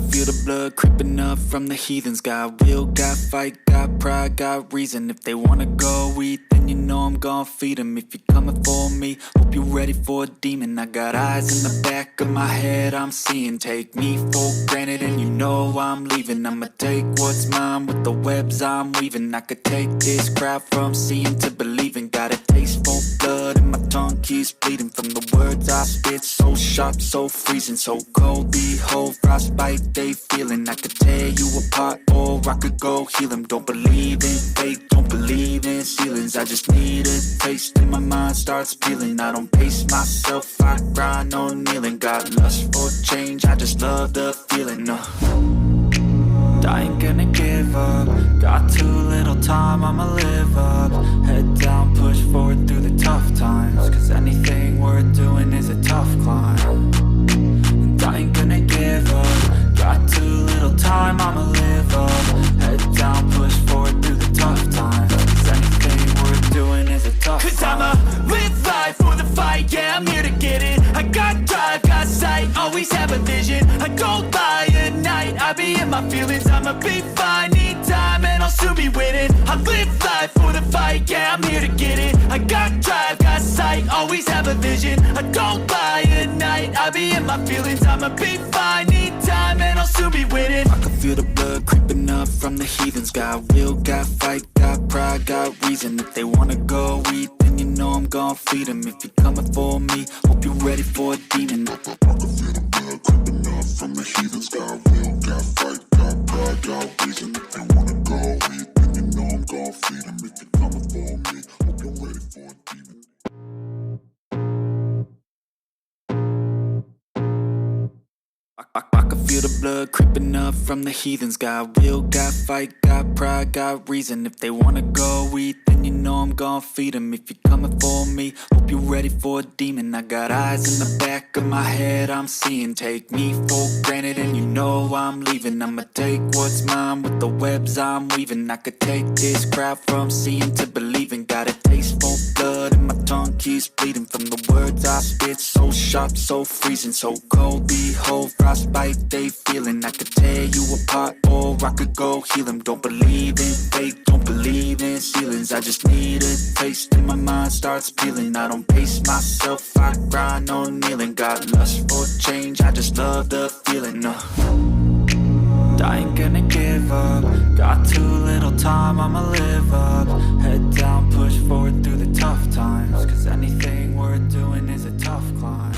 can feel the blood creeping up from the heathens. Got will, got fight, got pride, got reason. If they wanna go eat, then you know I'm gon' feed them. If you're coming for me, hope you're ready for a demon. I got eyes in the back of my head, I'm seeing. Take me for granted and you know I'm leaving. I'ma take what's mine with the webs I'm weaving. I could take this crowd from seeing to believing. Got a taste for blood and my tongue keeps bleeding from the words I spit. So sharp, so freezing, so cold. Behold, frostbite they feeling. I could tear you apart or I could go heal them. Don't believe in fate, don't believe in ceilings. I just need a taste and my mind starts peeling. I don't pace myself, I grind on kneeling. Got lust for change, I just love the feeling. I ain't gonna give up. Got too little time, I'ma live up. Head down, push forward through the tough times. Cause anything worth doing is a tough climb. And I ain't gonna give up. Got too little time, I'ma live up. Head down, push forward through the tough times. Cause anything worth doing is a tough climb. Cause I'ma live life for the fight, yeah, I'm here to get it. I got drive, got sight, always have a vision. I don't lie at night, I be in my feelings. I'ma be fine, need time and I'll soon be winning. I live life for the fight, yeah, I'm here to get it. I got drive, got sight, always have a vision. I don't lie at night, I be in my feelings. I'ma be fine, need time and I'll soon be winning. I can feel the blood creeping up from the heathens. Got will, got fight, got pride, got reason. If they wanna go eat, then you know I'm gon' feed them. If you're coming for me, hope you're ready for a demon. I can feel the blood creeping up from the heathens. Got will, got fight, got pride, got reason. If they wanna go eat, then you know I'm gon' feed them. If you're coming for me, hope you're ready for a demon. I can feel the blood creeping up from the heathens. Got will, got fight, got pride, got reason. If they wanna go eat, then you know I'm gon' feed them. If you're coming for me, hope you're ready for a demon. I got eyes in the back of my head, I'm seeing. Take me for granted and you know I'm leaving. I'ma take what's mine with the webs I'm weaving. I could take this crowd from seeing to believing. Got a taste for blood and my tongue keeps bleeding from the words I spit. So sharp, so freezing, so cold. Behold, frostbite they feeling. I could tear you apart or I could go heal them. Don't believe in fate, don't believe in ceilings. I just need a taste and my mind starts peeling. I don't pace myself, I grind on kneeling. Got lust for change, I just love the feeling. I ain't gonna give up. Got too little time, I'ma live up. Head down, push forward through the tough times. Cause anything worth doing is a tough climb.